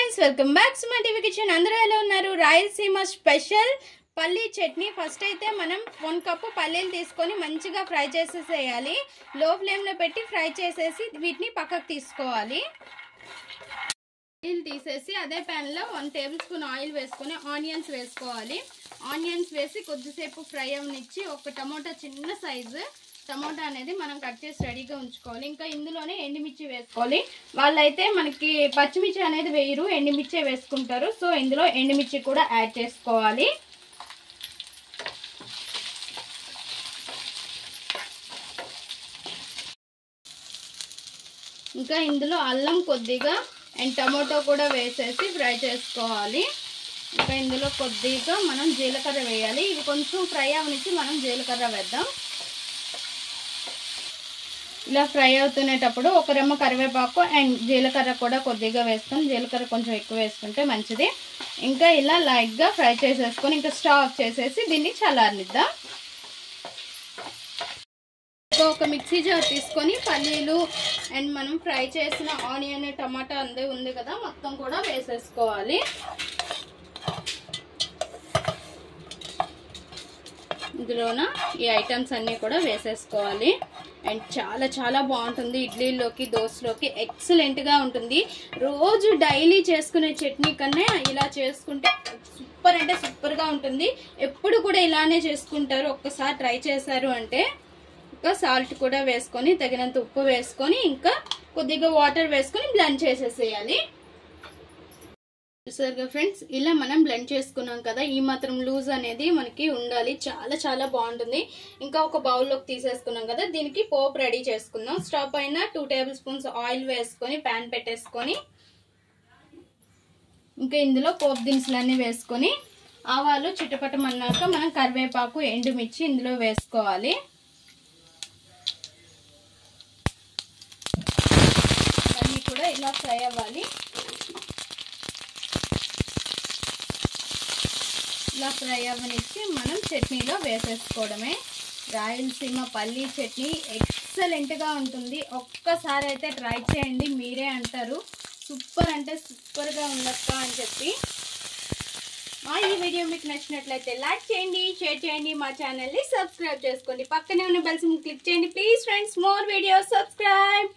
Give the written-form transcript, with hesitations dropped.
Friends welcome back to my TV kitchen. అందరూ ఎలా ఉన్నారు? రాయలసీమ స్పెషల్ పల్లీ చట్నీ. ఫస్ట్ అయితే మనం 1 కప్పు పల్లీలు తీసుకొని మంచిగా ఫ్రై చేసేసేయాలి. లో ఫ్లేమ్లో పెట్టి ఫ్రై చేసేసి వీటిని పక్కకు తీసుకోవాలి. పల్లీలు తీసేసి అదే ప్యాన్లో 1 టేబుల్ స్పూన్ ఆయిల్ వేసుకొని ఆనియన్స్ వేసుకోవాలి. ఆనియన్స్ వేసి కొద్దిసేపు ఫ్రై అవనిచ్చి ఒక టమోటా చిన్న సైజు టమోటా అనేది మనం కట్ చేసి రెడీగా ఉంచుకోవాలి. ఇంకా ఇందులోనే ఎండుమిర్చి వేసుకోవాలి. వాళ్ళైతే మనకి పచ్చిమిర్చి అనేది వేయరు, ఎండుమిర్చి వేసుకుంటారు. సో ఇందులో ఎండుమిర్చి కూడా యాడ్ చేసుకోవాలి. ఇంకా ఇందులో అల్లం కొద్దిగా అండ్ టమోటో కూడా వేసేసి ఫ్రై చేసుకోవాలి. ఇంకా ఇందులో కొద్దిగా మనం జీలకర్ర వేయాలి. ఇది కొంచెం ఫ్రై అవనిచ్చి మనం జీలకర్ర వేద్దాం. ఇలా ఫ్రై అవుతునేటప్పుడు ఒక రెమ్మ కరివేపాకు అండ్ జీలకర్ర కూడా కొద్దిగా వేసుకొని, జీలకర్ర కొంచెం ఎక్కువ వేసుకుంటే మంచిది. ఇంకా ఇలా లైట్గా ఫ్రై చేసేసుకొని ఇంకా స్టవ్ ఆఫ్ చేసేసి దీన్ని చల్లారనిద్దాం. ఒక మిక్సీ జార్ తీసుకొని పల్లీలు అండ్ మనం ఫ్రై చేసిన ఆనియన్ టమాటా అందే ఉంది కదా మొత్తం కూడా వేసేసుకోవాలి. ఇందులోన ఈ ఐటమ్స్ అన్నీ కూడా వేసేసుకోవాలి. అండ్ చాలా చాలా బాగుంటుంది. ఇడ్లీలోకి దోశలోకి ఎక్సలెంట్గా ఉంటుంది. రోజు డైలీ చేసుకునే చట్నీ కన్నా ఇలా చేసుకుంటే సూపర్ అంటే సూపర్గా ఉంటుంది. ఎప్పుడు కూడా ఇలానే చేసుకుంటారు. ఒక్కసారి ట్రై చేశారు అంటే ఇంకా సాల్ట్ కూడా వేసుకొని తగినంత ఉప్పు వేసుకొని ఇంకా కొద్దిగా వాటర్ వేసుకొని బ్లెండ్ చేసేసేయాలి. చూసారుగా ఫ్రెండ్స్, ఇలా మనం బ్లెండ్ చేసుకున్నాం కదా, ఈ మాత్రం లూజ్ అనేది మనకి ఉండాలి. చాలా చాలా బాగుంటుంది. ఇంకా ఒక బౌల్లోకి తీసేసుకున్నాం కదా, దీనికి పోపు రెడీ చేసుకుందాం. స్టవ్ పైన 2 టేబుల్ స్పూన్స్ ఆయిల్ వేసుకొని ప్యాన్ పెట్టేసుకొని ఇంకా ఇందులో పోపు దినుసులన్నీ వేసుకొని ఆవాలు చిటపటమన్నాక మనం కరివేపాకు ఎండుమిర్చి ఇందులో వేసుకోవాలి. అన్నీ కూడా ఇలా ఫ్రై అవ్వాలి. ఇలా ఫ్రై అవ్వనిచ్చి మనం చట్నీలో వేసేసుకోవడమే. రాయలసీమ పల్లీ చట్నీ ఎక్సలెంట్గా ఉంటుంది. ఒక్కసారి అయితే ట్రై చేయండి, మీరే అంటారు సూపర్ అంటే సూపర్గా ఉండక్క అని చెప్పి. ఈ వీడియో మీకు నచ్చినట్లయితే లైక్ చేయండి, షేర్ చేయండి, మా ఛానల్ని సబ్స్క్రైబ్ చేసుకోండి. పక్కనే ఉన్న బెల్ సింబల్ క్లిక్ చేయండి please friends. More videos subscribe.